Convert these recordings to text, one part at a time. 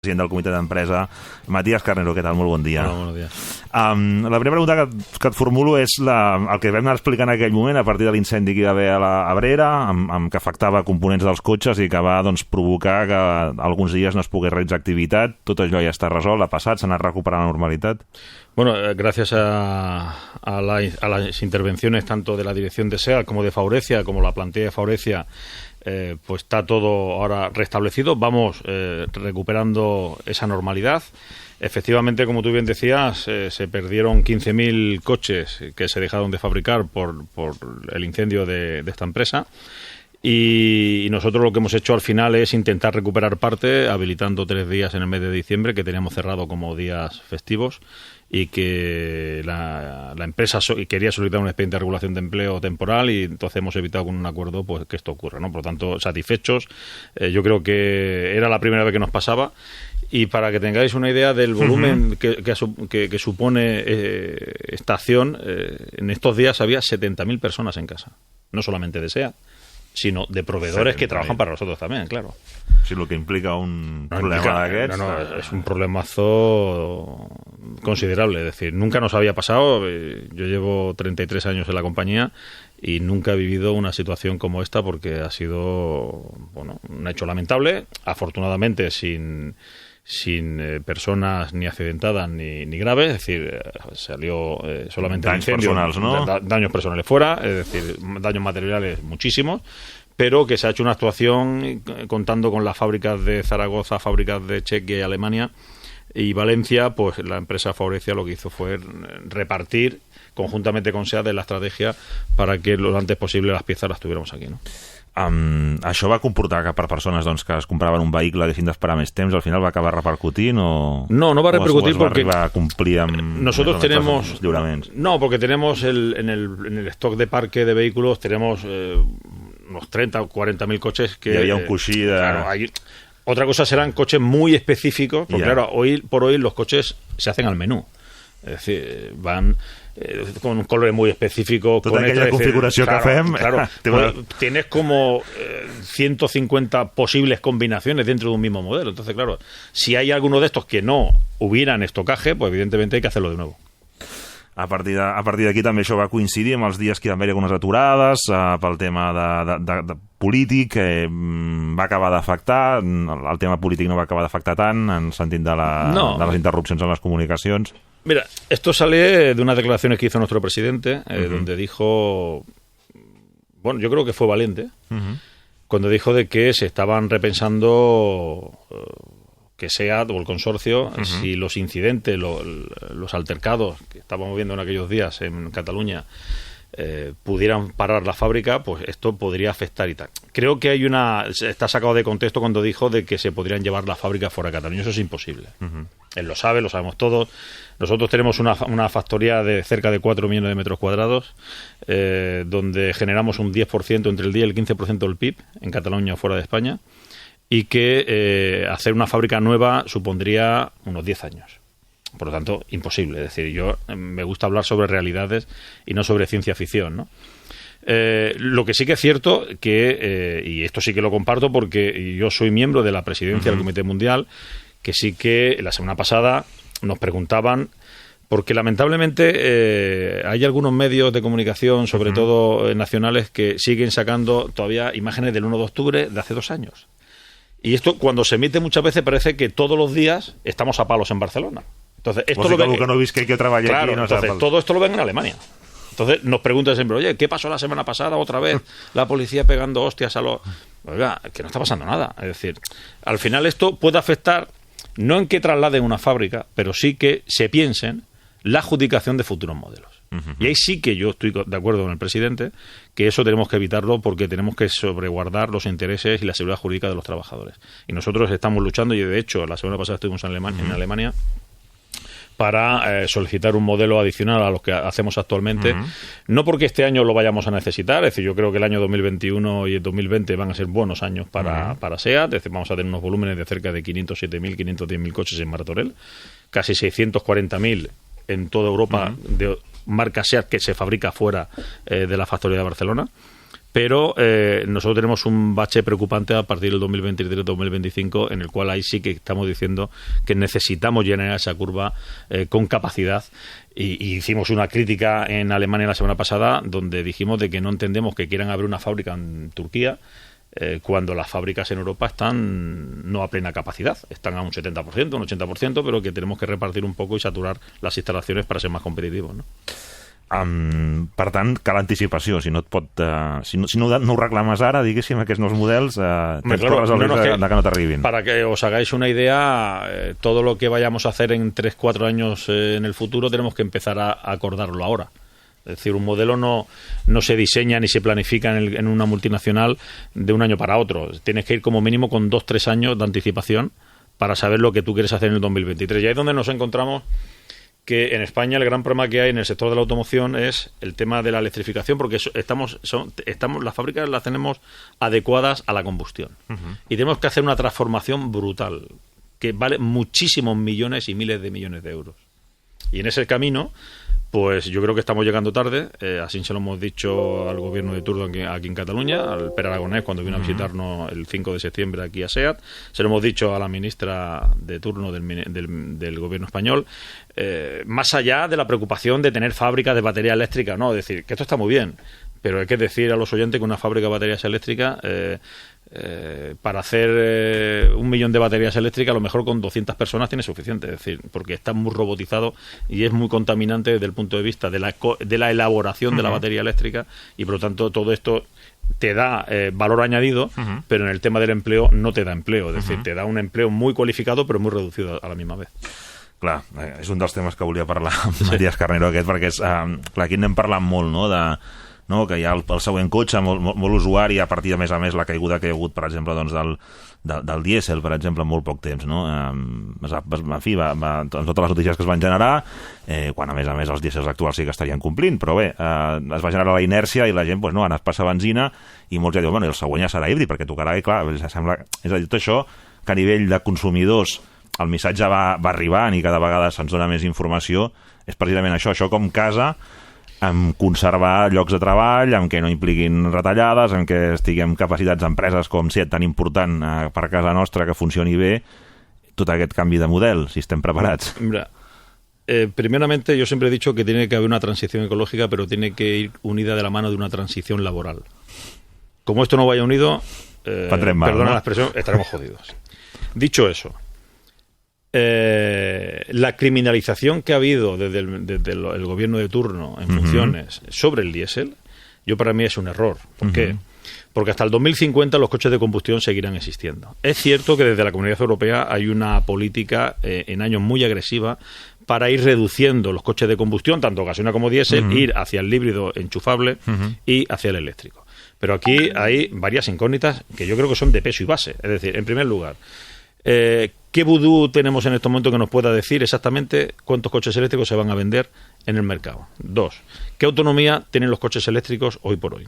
president del comitè d'empresa, Matías Carnero. Què tal? Molt bon dia. Hola, bon dia. La primera pregunta que et formulo és el que vam anar explicant en aquell moment a partir de l'incendi que hi va haver a l'Abrera, que afectava components dels cotxes i que va provocar que alguns dies no es pogués realitzar activitat. Tot allò ja està resolt, ha passat, s'ha anat recuperant la normalitat. Bueno, gracias a las intervenciones tanto de la dirección de SEAT como de Faurecia, como la plantilla de Faurecia, pues está todo ahora restablecido. Vamos recuperando esa normalidad. Efectivamente, como tú bien decías, se perdieron 15.000 coches que se dejaron de fabricar por el incendio de esta empresa. Y nosotros lo que hemos hecho al final es intentar recuperar parte, habilitando 3 días en el mes de diciembre que teníamos cerrado como días festivos, y que la empresa quería solicitar un expediente de regulación de empleo temporal, y entonces hemos evitado con un acuerdo pues que esto ocurra, ¿no? Por lo tanto, satisfechos. Yo creo que era la primera vez que nos pasaba. Y para que tengáis una idea del volumen que supone esta acción, en estos días había 70.000 personas en casa, no solamente de SEAT, sino de proveedores que trabajan para nosotros también, claro. Sí, lo que implica un problema d'aquests. No, es un problemazo considerable. Es decir, nunca nos había pasado. Yo llevo 33 años en la compañía y nunca he vivido una situación como esta, porque ha sido, bueno, un hecho lamentable. Afortunadamente sin personas ni accidentadas ni graves, es decir, salió solamente daños personales, ¿no? Daños personales fuera, es decir, daños materiales muchísimos, pero que se ha hecho una actuación contando con las fábricas de Zaragoza, fábricas de Chequia y Alemania y Valencia. Pues la empresa Faurecia lo que hizo fue repartir conjuntamente con SEAT de la estrategia para que lo antes posible las piezas las tuviéramos aquí, ¿no? Això va comportar que per persones que es compraven un vehicle haguessin d'esperar més temps, al final va acabar repercutint o... No va a repercutir porque va a cumplir amb nosotros tenemos lliuraments? No, porque tenemos en el stock de parque de vehículos tenemos unos 30 o 40.000 coches que... Hi havia un coixí de... Claro, otra cosa serán coches muy específicos, porque claro, hoy por hoy los coches se hacen al menú. Es decir, van con un color muy específico. Tota aquella configuració que fem... Claro, tienes como 150 posibles combinaciones dentro de un mismo modelo. Entonces, claro, si hay alguno de estos que no hubiera en estocaje, pues evidentemente hay que hacerlo de nuevo. A partir d'aquí també això va coincidir amb els dies que hi va haver algunes aturades pel tema de polític, va acabar d'afectar, el tema polític no va acabar d'afectar tant en el sentit de les interrupcions en les comunicacions. Mira, esto sale de unas declaraciones que hizo nuestro presidente, donde dijo, bueno, yo creo que fue valiente, cuando dijo de que se estaban repensando que SEAT o el consorcio, si los incidentes, los altercados que estábamos viendo en aquellos días en Cataluña pudieran parar la fábrica, pues esto podría afectar y tal. Creo que está sacado de contexto cuando dijo de que se podrían llevar la fábrica fuera de Cataluña. Eso es imposible. Él lo sabe, lo sabemos todos. Nosotros tenemos una factoría de cerca de 4 millones de metros cuadrados, donde generamos un 10%, entre el 10 y el 15% del PIB en Cataluña o fuera de España, y que hacer una fábrica nueva supondría unos 10 años. Por lo tanto, imposible. Es decir, yo me gusta hablar sobre realidades y no sobre ciencia ficción, ¿no? Lo que sí que es cierto y esto sí que lo comparto porque yo soy miembro de la presidencia del Comité Mundial, que sí que la semana pasada nos preguntaban, porque lamentablemente hay algunos medios de comunicación, sobre todo nacionales, que siguen sacando todavía imágenes del 1 de octubre de hace 2 años. Y esto, cuando se emite, muchas veces parece que todos los días estamos a palos en Barcelona. Entonces, esto lo ven, que no veis que hay que trabajar claro, aquí. No, entonces, todo esto lo ven en Alemania. Entonces nos preguntan siempre, oye, ¿qué pasó la semana pasada otra vez? La policía pegando hostias a los... Oiga, que no está pasando nada. Es decir, al final esto puede afectar, no en que trasladen una fábrica, pero sí que se piensen la adjudicación de futuros modelos. Y ahí sí que yo estoy de acuerdo con el presidente, que eso tenemos que evitarlo, porque tenemos que sobreguardar los intereses y la seguridad jurídica de los trabajadores. Y nosotros estamos luchando, y de hecho la semana pasada estuvimos en Alemania para solicitar un modelo adicional a los que hacemos actualmente, no porque este año lo vayamos a necesitar, es decir, yo creo que el año 2021 y el 2020 van a ser buenos años para SEAT, es decir, vamos a tener unos volúmenes de cerca de 507.000, 510.000 coches en Martorell, casi 640.000 en toda Europa de marca SEAT que se fabrica fuera de la factoría de Barcelona, pero nosotros tenemos un bache preocupante a partir del 2023-2025, en el cual ahí sí que estamos diciendo que necesitamos llenar esa curva con capacidad. Y hicimos una crítica en Alemania la semana pasada, donde dijimos de que no entendemos que quieran abrir una fábrica en Turquía cuando las fábricas en Europa están no a plena capacidad, están a un 70%, un 80%, pero que tenemos que repartir un poco y saturar las instalaciones para ser más competitivos, ¿no? Per tant, cal anticipació. Si no et pot, si no ho reclames ara, diguéssim, aquests nous models, tens corres el risc de que no t'arribin. Para que os hagáis una idea, todo lo que vayamos a hacer en 3-4 años en el futuro tenemos que empezar a acordarlo ahora. Es decir, un modelo no se diseña ni se planifica en una multinacional de un año para otro. Tienes que ir como mínimo con 2-3 años de anticipación para saber lo que tú quieres hacer en el 2023. Y ahí es donde nos encontramos que en España el gran problema que hay en el sector de la automoción es el tema de la electrificación, porque las fábricas las tenemos adecuadas a la combustión. Y tenemos que hacer una transformación brutal, que vale muchísimos millones y miles de millones de euros. Y en ese camino, pues yo creo que estamos llegando tarde. Así se lo hemos dicho al gobierno de turno aquí en Cataluña, al Pere Aragonès, cuando vino a visitarnos el 5 de septiembre aquí a SEAT. Se lo hemos dicho a la ministra de turno del gobierno español. Más allá de la preocupación de tener fábricas de batería eléctrica, no, es decir, que esto está muy bien, pero hay que decir a los oyentes que una fábrica de baterías eléctricas, para hacer 1 millón de baterías eléctricas, a lo mejor con 200 personas tiene suficiente, es decir, porque está muy robotizado y es muy contaminante desde el punto de vista de la elaboración de la batería eléctrica, y por lo tanto todo esto te da valor añadido, pero en el tema del empleo no te da empleo, es decir, te da un empleo muy cualificado però muy reducido a la misma vez. Clar, és un dels temes que volia parlar amb Matías Carnero aquest, perquè és, clar, aquí n'hem parlat molt, no, que hi ha el següent cotxe, molt usuari, a partir, a més, la caiguda que hi ha hagut, per exemple, doncs, del dièsel, per exemple, en molt poc temps, no? En fi, amb totes les notícies que es van generar, quan, a més, els dièsels actuals sí que estarien complint, però bé, es va generar la inèrcia i la gent, doncs, no, ara es passa benzina, i molts ja diuen, bueno, el següent ja serà híbrid, perquè tocarà, i clar, sembla, és a dir, tot això, que a nivell de consumidors el missatge va arribant i cada vegada se'ns dona més informació, és precisament això com casa, amb conservar llocs de treball, amb què no impliquin retallades, amb què estiguem capacitats d'empreses com SEAT, tan important per casa nostra, que funcioni bé, tot aquest canvi de model, si estem preparats. Mira, primeramente yo siempre he dicho que tiene que haber una transición ecológica, pero tiene que ir unida de la mano de una transición laboral. Como esto no vaya unido, perdona la expresión, estaremos jodidos. Dicho eso, la criminalización que ha habido desde el gobierno de turno en funciones sobre el diésel, para mí es un error. ¿Por qué? Porque hasta el 2050 los coches de combustión seguirán existiendo. Es cierto que desde la Comunidad Europea hay una política en años muy agresiva para ir reduciendo los coches de combustión, tanto gasolina como diésel, ir hacia el híbrido enchufable y hacia el eléctrico. Pero aquí hay varias incógnitas que yo creo que son de peso y base. Es decir, en primer lugar, ¿qué vudú tenemos en este momento que nos pueda decir exactamente cuántos coches eléctricos se van a vender en el mercado? 2. ¿Qué autonomía tienen los coches eléctricos hoy por hoy?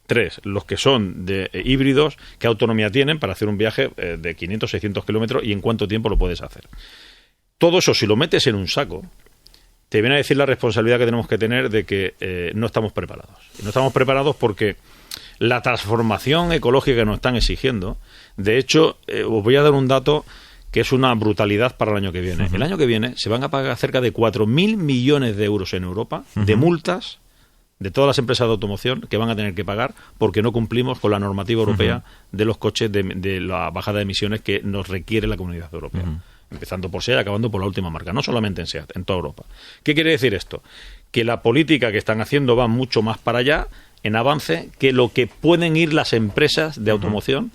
3. Los que son de híbridos, ¿qué autonomía tienen para hacer un viaje de 500, 600 kilómetros y en cuánto tiempo lo puedes hacer? Todo eso, si lo metes en un saco, te viene a decir la responsabilidad que tenemos que tener de que no estamos preparados. Y no estamos preparados porque la transformación ecológica que nos están exigiendo, de hecho, os voy a dar un dato que es una brutalidad para el año que viene. El año que viene se van a pagar cerca de 4.000 millones de euros en Europa de multas de todas las empresas de automoción que van a tener que pagar porque no cumplimos con la normativa europea de los coches de la bajada de emisiones que nos requiere la Comunidad Europea. Empezando por SEAT, acabando por la última marca, no solamente en SEAT, en toda Europa. ¿Qué quiere decir esto? Que la política que están haciendo va mucho más para allá en avance que lo que pueden ir las empresas de automoción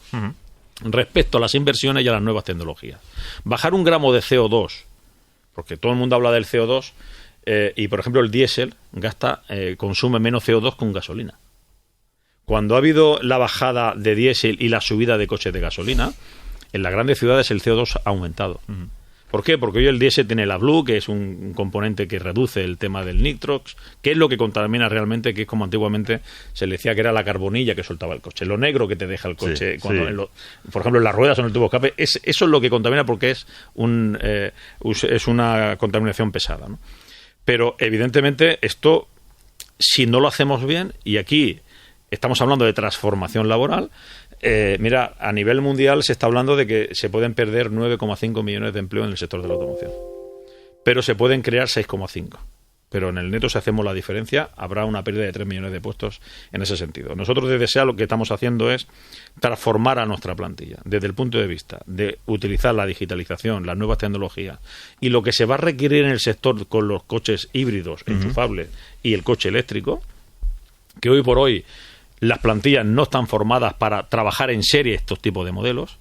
respecto a las inversiones y a las nuevas tecnologías. Bajar 1 gramo de CO2, porque todo el mundo habla del CO2, y por ejemplo el diésel consume menos CO2 que un gasolina. Cuando ha habido la bajada de diésel y la subida de coches de gasolina, en las grandes ciudades el CO2 ha aumentado. ¿Por qué? Porque hoy el diésel tiene el AdBlue, que es un componente que reduce el tema del nitrox, que es lo que contamina realmente, que es como antiguamente se le decía que era la carbonilla que soltaba el coche, lo negro que te deja el coche. Por ejemplo, en las ruedas o en el tubo de escape, eso es lo que contamina porque es una contaminación pesada, ¿no? Pero evidentemente esto, si no lo hacemos bien, y aquí estamos hablando de transformación laboral. Mira, a nivel mundial se está hablando de que se pueden perder 9,5 millones de empleos en el sector de la automoción, pero se pueden crear 6,5. Pero en el neto, si hacemos la diferencia, habrá una pérdida de 3 millones de puestos en ese sentido. Nosotros desde SEAT lo que estamos haciendo es transformar a nuestra plantilla desde el punto de vista de utilizar la digitalización, las nuevas tecnologías y lo que se va a requerir en el sector con los coches híbridos, enchufables y el coche eléctrico, que hoy por hoy las plantillas no están formadas para trabajar en serie estos tipos de modelos,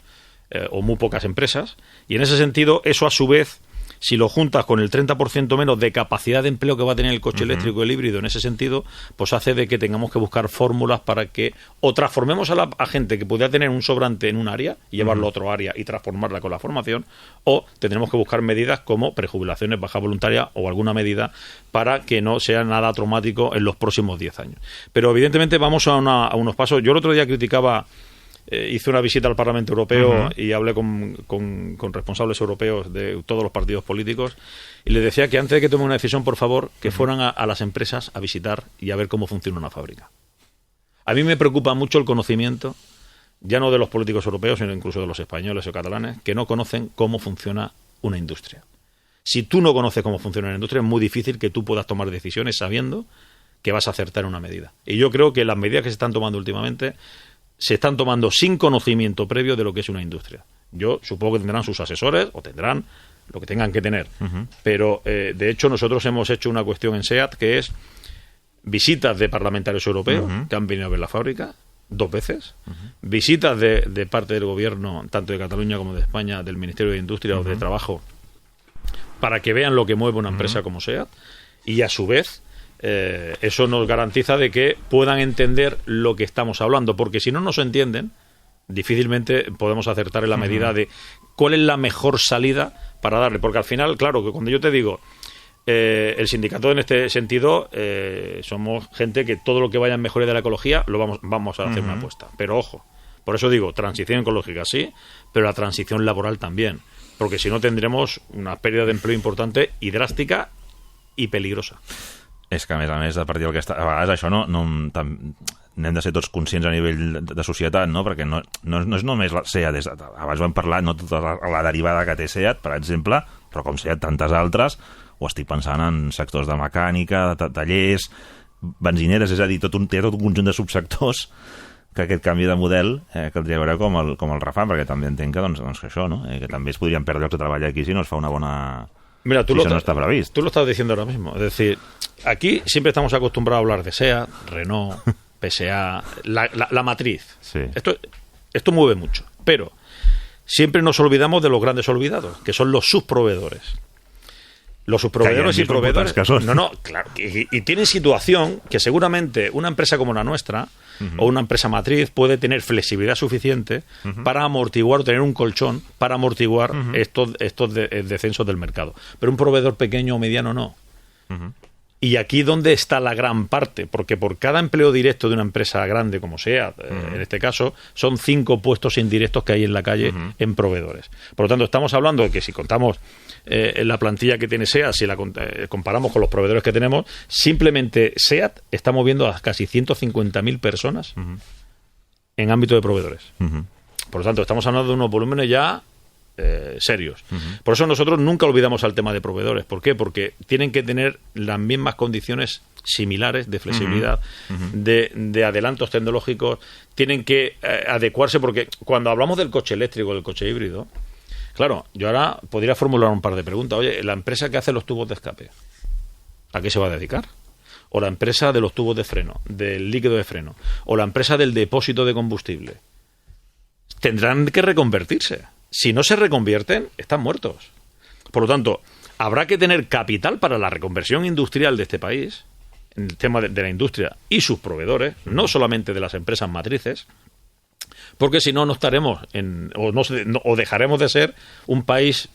o muy pocas empresas, y en ese sentido eso a su vez, si lo juntas con el 30% menos de capacidad de empleo que va a tener el coche eléctrico y el híbrido en ese sentido, pues hace de que tengamos que buscar fórmulas para que o transformemos a gente que pudiera tener un sobrante en un área y llevarlo a otro área y transformarla con la formación, o tendremos que buscar medidas como prejubilaciones, baja voluntaria o alguna medida para que no sea nada traumático en los próximos 10 años. Pero evidentemente vamos a unos pasos. Yo el otro día criticaba... hice una visita al Parlamento Europeo y hablé con responsables europeos de todos los partidos políticos y les decía que antes de que tomen una decisión, por favor, que fueran a las empresas a visitar y a ver cómo funciona una fábrica. A mí me preocupa mucho el conocimiento, ya no de los políticos europeos, sino incluso de los españoles o catalanes, que no conocen cómo funciona una industria. Si tú no conoces cómo funciona una industria, es muy difícil que tú puedas tomar decisiones sabiendo que vas a acertar una medida. Y yo creo que las medidas que se están tomando últimamente se están tomando sin conocimiento previo de lo que es una industria. Yo supongo que tendrán sus asesores o tendrán lo que tengan que tener. Pero, de hecho, nosotros hemos hecho una cuestión en SEAT que es visitas de parlamentarios europeos que han venido a ver la fábrica 2 veces, visitas de parte del gobierno, tanto de Cataluña como de España, del Ministerio de Industria o de Trabajo, para que vean lo que mueve una empresa como SEAT, y a su vez eso nos garantiza de que puedan entender lo que estamos hablando, porque si no nos entienden, difícilmente podemos acertar en la medida de cuál es la mejor salida para darle, porque al final, claro, que cuando yo te digo el sindicato en este sentido somos gente que todo lo que vaya en mejoría de la ecología lo vamos a hacer una apuesta, pero ojo, por eso digo, transición ecológica sí, pero la transición laboral también, porque si no tendremos una pérdida de empleo importante y drástica i peligrosa. És que, a més, a partir del que està... A vegades això n'hem de ser tots conscients a nivell de societat, no? Perquè no és només la SEAT, abans ho hem parlat, no tota la derivada que té SEAT, per exemple, però com SEAT tantes altres, o estic pensant en sectors de mecànica, de tallers, benzineres, és a dir, té tot un conjunt de subsectors que aquest canvi de model caldria veure com el refan, perquè també entenc que, doncs, que això, no? Que també es podrien perdre llocs de treball aquí si no es fa una bona... Mira, tú eso no está previsto. Tú lo estás diciendo ahora mismo. Es decir, aquí siempre estamos acostumbrados a hablar de SEAT, Renault, PSA, la matriz. Sí. Esto mueve mucho. Pero siempre nos olvidamos de los grandes olvidados, que son los subproveedores. Los subproveedores y proveedores... No, claro. Y tienen situación que seguramente una empresa como la nuestra o una empresa matriz puede tener flexibilidad suficiente para amortiguar o tener un colchón para amortiguar estos descensos del mercado. Pero un proveedor pequeño o mediano no. Y aquí donde está la gran parte, porque por cada empleo directo de una empresa grande como SEAT, en este caso, son 5 puestos indirectos que hay en la calle en proveedores. Por lo tanto, estamos hablando de que si contamos la plantilla que tiene SEAT, si la comparamos con los proveedores que tenemos, simplemente SEAT está moviendo a casi 150.000 personas en ámbito de proveedores. Por lo tanto, estamos hablando de unos volúmenes ya serios. Por eso nosotros nunca olvidamos al tema de proveedores. ¿Por qué? Porque tienen que tener las mismas condiciones similares de flexibilidad, de adelantos tecnológicos, tienen que adecuarse, porque cuando hablamos del coche eléctrico, del coche híbrido, claro, yo ahora podría formular un par de preguntas. Oye, la empresa que hace los tubos de escape, ¿a qué se va a dedicar? O la empresa de los tubos de freno, del líquido de freno, o la empresa del depósito de combustible, tendrán que reconvertirse. Si no se reconvierten, están muertos. Por lo tanto, habrá que tener capital para la reconversión industrial de este país, en el tema de la industria y sus proveedores, no solamente de las empresas matrices, porque si no, no estaremos o dejaremos de ser un país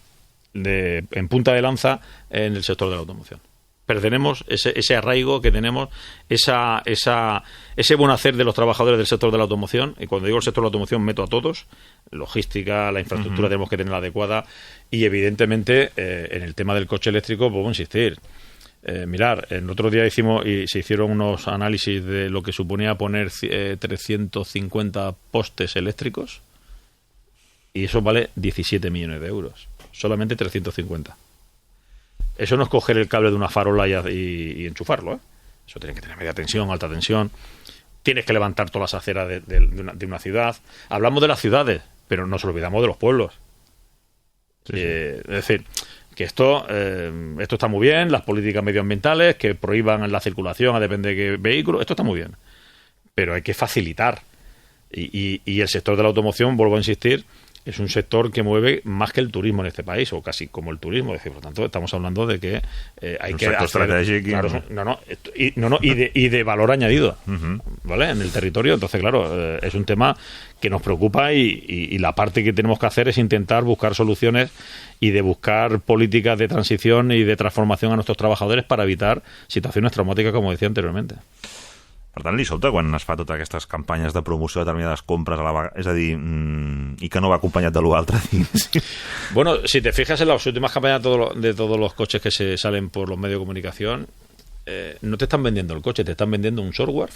en punta de lanza en el sector de la automoción. Perderemos ese arraigo que tenemos, ese buen hacer de los trabajadores del sector de la automoción. Y cuando digo el sector de la automoción, meto a todos. Logística, la infraestructura tenemos que tenerla adecuada. Y evidentemente, en el tema del coche eléctrico, puedo insistir. Mirar, el otro día se hicieron unos análisis de lo que suponía poner 350 postes eléctricos y eso vale 17 millones de euros. Solamente 350. Eso no es coger el cable de una farola y enchufarlo, ¿eh? Eso tiene que tener media tensión, alta tensión. Tienes que levantar todas las aceras de una ciudad. Hablamos de las ciudades, pero nos olvidamos de los pueblos. Sí. Es decir, que esto está muy bien, las políticas medioambientales, que prohíban la circulación a depende de qué vehículo, esto está muy bien. Pero hay que facilitar. Y el sector de la automoción, vuelvo a insistir, es un sector que mueve más que el turismo en este país, o casi como el turismo. Es decir, por lo tanto, estamos hablando de que hay que hacer... estratégico. Claro, y de valor añadido, ¿vale? En el territorio. Entonces, claro, es un tema que nos preocupa y la parte que tenemos que hacer es intentar buscar soluciones y de buscar políticas de transición y de transformación a nuestros trabajadores para evitar situaciones traumáticas, como decía anteriormente. Per tant, li sobta quan es fa totes aquestes campanyes de promoció de determinades compres a la vegada, és a dir, i que no va acompanyat de l'altre. Bueno, si te fijas en las últimas campañas de todos los coches que se salen por los medios de comunicación, no te están vendiendo el coche, te están vendiendo un software,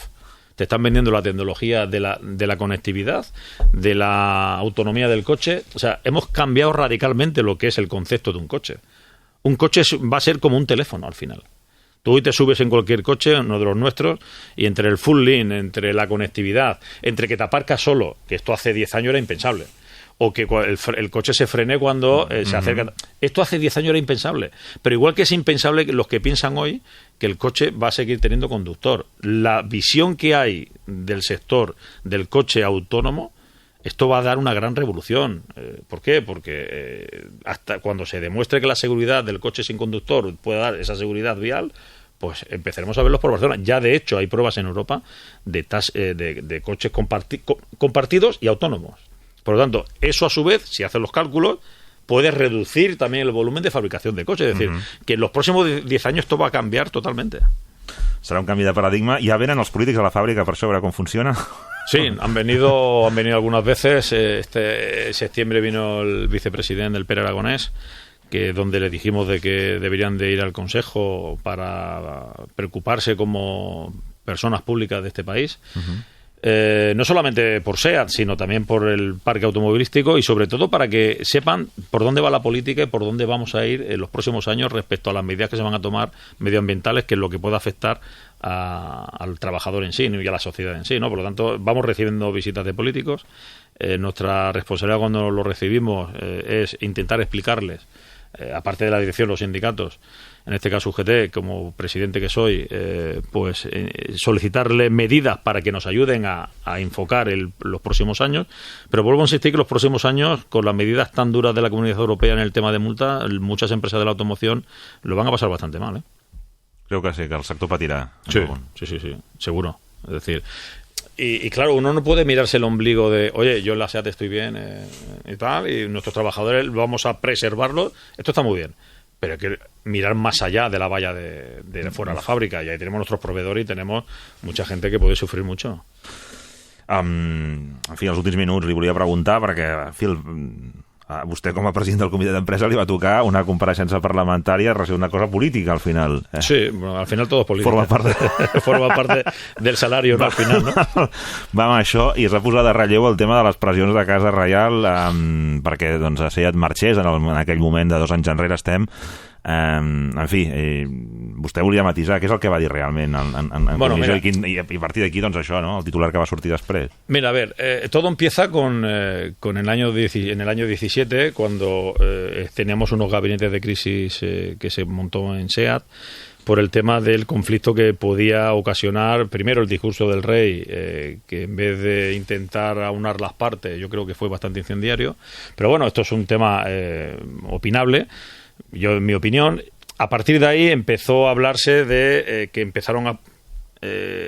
te están vendiendo la tecnología de la conectividad, de la autonomía del coche. O sea, hemos cambiado radicalmente lo que es el concepto de un coche. Un coche va a ser como un teléfono al final. Tú hoy te subes en cualquier coche, uno de los nuestros, y entre el full link, entre la conectividad, entre que te aparcas solo, que esto hace 10 años era impensable, o que el coche se frene cuando se acerca. Esto hace 10 años era impensable. Pero igual que es impensable los que piensan hoy que el coche va a seguir teniendo conductor. La visión que hay del sector del coche autónomo, esto va a dar una gran revolución. ¿Por qué? Porque hasta cuando se demuestre que la seguridad del coche sin conductor puede dar esa seguridad vial, pues empezaremos a verlos por Barcelona. Ya, de hecho, hay pruebas en Europa de coches compartidos y autónomos. Por lo tanto, eso a su vez, si hacen los cálculos, puede reducir también el volumen de fabricación de coches. Es decir, que en los próximos 10 años esto va a cambiar totalmente. Serà un canvi de paradigma. Ja venen els polítics a la fàbrica per saber com funciona? Sí, han venido algunas veces. En septiembre vino el vicepresidente, el Pere Aragonés, donde le dijimos de que deberían de ir al Consejo para preocuparse como personas públicas de este país. No solamente por SEAT, sino también por el parque automovilístico y sobre todo para que sepan por dónde va la política y por dónde vamos a ir en los próximos años respecto a las medidas que se van a tomar medioambientales, que es lo que puede afectar al trabajador en sí y a la sociedad en sí, ¿no? Por lo tanto, vamos recibiendo visitas de políticos. Nuestra responsabilidad cuando lo recibimos es intentar explicarles, aparte de la dirección, los sindicatos, en este caso UGT, como presidente que soy, solicitarle medidas para que nos ayuden a enfocar los próximos años. Pero vuelvo a insistir que los próximos años, con las medidas tan duras de la Comunidad Europea en el tema de multa, muchas empresas de la automoción lo van a pasar bastante mal, ¿eh? Creo que sí, que el sector patirá. Sí, seguro. Es decir, y claro, uno no puede mirarse el ombligo de, oye, yo en la SEAT estoy bien y tal, y nuestros trabajadores vamos a preservarlos. Esto está muy bien. Pero hay que mirar más allá de la valla de fuera de la fàbrica, y ahí tenemos nuestros proveedores y tenemos mucha gente que puede sufrir mucho. En fi, els últims minuts li volia preguntar, perquè a vostè com a president del comitè d'empresa li va tocar una compareixença parlamentària relació a una cosa política al final. Sí, bueno, al final todo es política. Forma part del salario, no, al final, no? Va amb això, i es va posar de relleu el tema de les pressions de Casa Reial perquè doncs, SEAT marxés en aquell moment de 2 anys enrere estem. En fi, vostè volia matisar què és el que va dir realment en comissió, i a partir d'aquí, doncs això, ¿no? El titular que va sortir després. Mira, a ver, todo empieza en el año 17, cuando teníamos unos gabinetes de crisis que se montó en SEAT por el tema del conflicto que podía ocasionar, primero, el discurso del rey, que en vez de intentar aunar las partes, yo creo que fue bastante incendiario. Pero bueno, esto es un tema opinable. Yo, en mi opinión, a partir de ahí empezó a hablarse de que empezaron a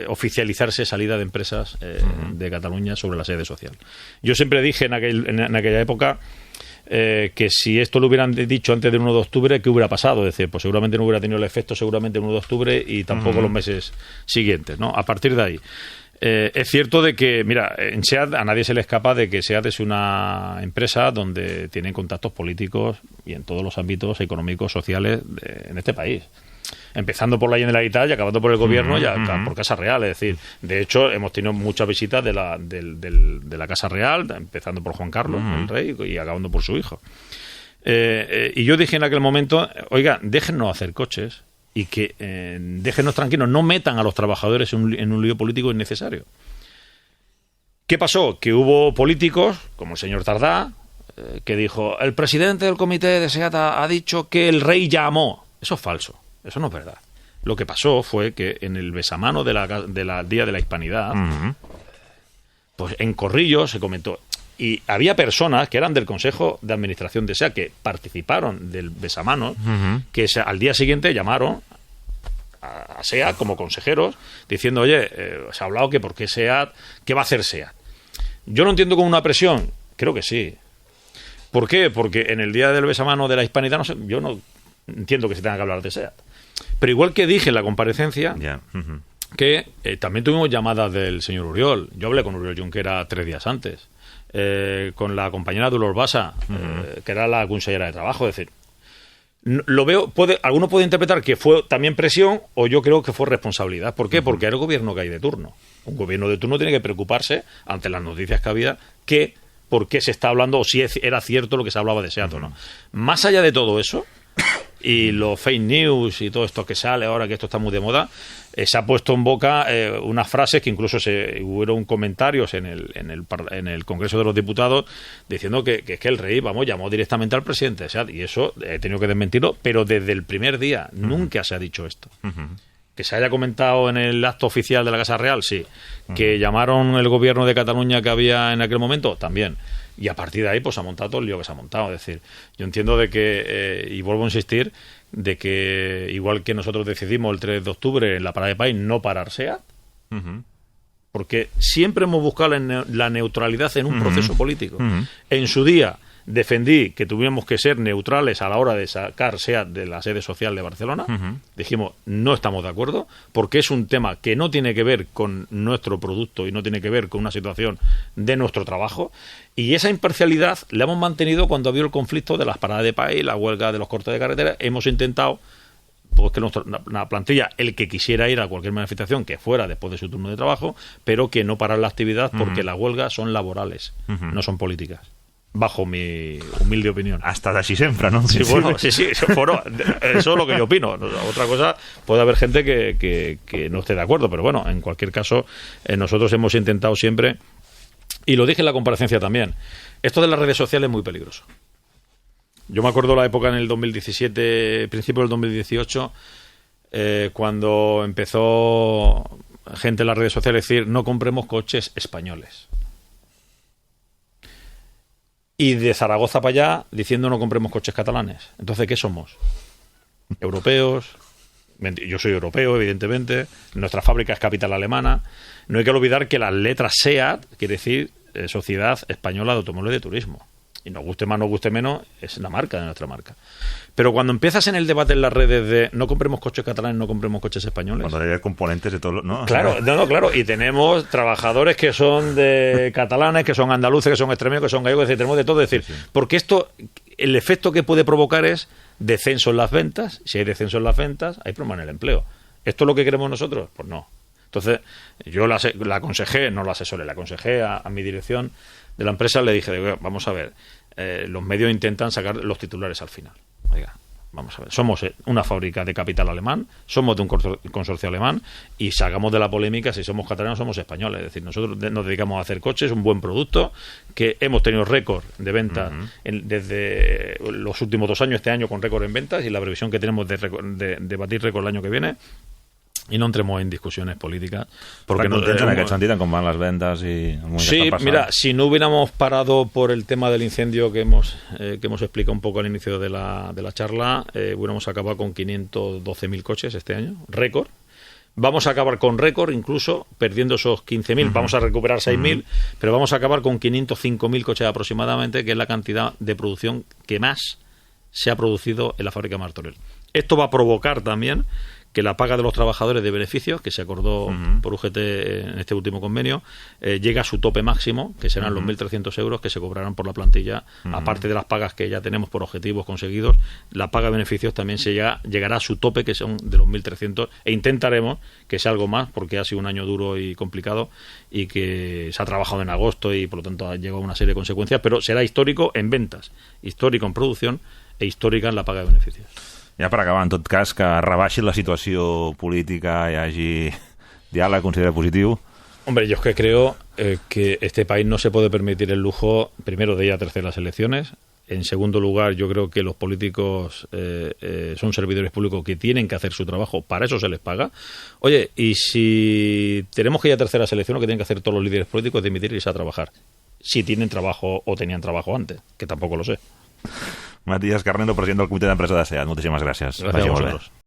oficializarse salida de empresas de Cataluña sobre la sede social. Yo siempre dije en aquella época que si esto lo hubieran dicho antes del 1 de octubre, ¿qué hubiera pasado? Es decir, pues seguramente no hubiera tenido el efecto seguramente el 1 de octubre y tampoco los meses siguientes, ¿no? A partir de ahí. Es cierto de que, mira, en SEAT a nadie se le escapa de que SEAT es una empresa donde tienen contactos políticos y en todos los ámbitos económicos, sociales en este país. empezando por la Generalitat y acabando por el gobierno, por Casa Real. Es decir, de hecho, hemos tenido muchas visitas de la Casa Real, empezando por Juan Carlos, el rey, y acabando por su hijo. Y yo dije en aquel momento, oiga, déjennos hacer coches y que déjennos tranquilos, no metan a los trabajadores en un lío político innecesario. ¿Qué pasó? Que hubo políticos, como el señor Tardá, que dijo, el presidente del comité de SEAT ha dicho que el rey llamó. Eso es falso, eso no es verdad. Lo que pasó fue que en el besamano del Día de la Hispanidad, pues en Corrillo se comentó, y había personas que eran del Consejo de Administración de SEAT que participaron del besamano, que al día siguiente llamaron a SEAT como consejeros diciendo, oye, se ha hablado que por qué SEAT, ¿qué va a hacer SEAT? Yo lo entiendo como una presión, creo que sí. ¿Por qué? Porque en el día del besamano de la Hispanidad yo no entiendo que se tenga que hablar de SEAT. Pero igual que dije en la comparecencia, que también tuvimos llamadas del señor Oriol. Yo hablé con Oriol Junquera 3 días antes, con la compañera Dolors Bassa, que era la consellera de Trabajo. Es decir, lo veo, alguno puede interpretar que fue también presión, o yo creo que fue responsabilidad. ¿Por qué? Porque era el gobierno que hay de turno. Un gobierno de turno tiene que preocuparse, ante las noticias que había, por qué se está hablando, o si era cierto lo que se hablaba de SEAT o no. Más allá de todo eso, y los fake news y todo esto que sale ahora, que esto está muy de moda, se ha puesto en boca unas frases que incluso hubo comentarios en el Congreso de los Diputados diciendo que es que el rey, llamó directamente al presidente de SEAT, y eso he tenido que desmentirlo, pero desde el primer día nunca se ha dicho esto. Que se haya comentado en el acto oficial de la Casa Real, sí. Que llamaron el gobierno de Cataluña que había en aquel momento, también. Y a partir de ahí, pues se ha montado todo el lío que se ha montado. Es decir, yo entiendo de que, y vuelvo a insistir, de que igual que nosotros decidimos el 3 de octubre en la Parada de País no parar SEAT, porque siempre hemos buscado la neutralidad en un proceso político. En su día defendí que tuviéramos que ser neutrales a la hora de sacar SEAT de la sede social de Barcelona. Dijimos, no estamos de acuerdo, porque es un tema que no tiene que ver con nuestro producto y no tiene que ver con una situación de nuestro trabajo. Y esa imparcialidad la hemos mantenido cuando ha habido el conflicto de las paradas de país, la huelga de los cortes de carretera. Hemos intentado, pues, que la plantilla, el que quisiera ir a cualquier manifestación, que fuera después de su turno de trabajo, pero que no parar la actividad, porque las huelgas son laborales, no son políticas. Bajo mi humilde opinión. Hasta de así siempre, ¿no? Sí, bueno, sí, eso es lo que yo opino. Otra cosa, puede haber gente que no esté de acuerdo, pero bueno, en cualquier caso, nosotros hemos intentado siempre, y lo dije en la comparecencia también, esto de las redes sociales es muy peligroso. Yo me acuerdo la época en el 2017, principio del 2018, cuando empezó gente en las redes sociales a decir, no compremos coches españoles. Y de Zaragoza para allá diciendo no compremos coches catalanes. Entonces, ¿qué somos? ¿Europeos? Yo soy europeo, evidentemente. Nuestra fábrica es capital alemana. No hay que olvidar que las letras SEAT quiere decir Sociedad Española de Automóviles de Turismo. Y nos guste más, nos guste menos, es la marca de nuestra marca. Pero cuando empiezas en el debate en las redes de no compremos coches catalanes, no compremos coches españoles... Cuando hay componentes de todo... ¿no? Claro, claro. Y tenemos trabajadores que son de catalanes, que son andaluces, que son extremeños, que son gallegos, es decir, tenemos de todo. Es decir, porque esto, el efecto que puede provocar es descenso en las ventas. Si hay descenso en las ventas, hay problema en el empleo. ¿Esto es lo que queremos nosotros? Pues no. Entonces, yo la aconsejé, no la asesoré, la aconsejé a mi dirección de la empresa, le dije, vamos a ver, los medios intentan sacar los titulares al final. Oiga, vamos a ver, somos una fábrica de capital alemán, somos de un consorcio alemán, y sacamos de la polémica si somos catalanes o somos españoles. Es decir, nosotros nos dedicamos a hacer coches, un buen producto, que hemos tenido récord de ventas desde los últimos 2 años, este año con récord en ventas, y la previsión que tenemos de batir récord el año que viene. Y no entremos en discusiones políticas, porque no en aquest sentit, com van les vendes y sí, mira, si no hubiéramos parado por el tema del incendio que hemos explicado un poco al inicio de la charla, hubiéramos acabado con 512.000 coches este año, récord. Vamos a acabar con récord, incluso perdiendo esos 15.000, vamos a recuperar 6.000, pero vamos a acabar con 505.000 coches aproximadamente, que es la cantidad de producción que más se ha producido en la fábrica de Martorell. Esto va a provocar también que la paga de los trabajadores de beneficios, que se acordó por UGT en este último convenio, llega a su tope máximo, que serán los 1.300 euros que se cobrarán por la plantilla, aparte de las pagas que ya tenemos por objetivos conseguidos. La paga de beneficios también llegará a su tope, que son de los 1.300, e intentaremos que sea algo más, porque ha sido un año duro y complicado y que se ha trabajado en agosto y por lo tanto ha llegado a una serie de consecuencias, pero será histórico en ventas, histórico en producción e histórica en la paga de beneficios. Ja per acabar, en tot cas, que rebaixi la situació política, hi hagi diàleg, considera positiu? Hombre, yo es que creo que este país no se puede permitir el lujo, primero, de ir a terceras elecciones. En segundo lugar, yo creo que los políticos son servidores públicos que tienen que hacer su trabajo, para eso se les paga. Oye, y si tenemos que ir a terceras elecciones, lo que tienen que hacer todos los líderes políticos es dimitir y irse a trabajar. Si tienen trabajo o tenían trabajo antes, que tampoco lo sé. Matías Carnero, president del Comitè d'Empresa de SEAT. Moltíssimes gràcies. Gràcies a vosaltres.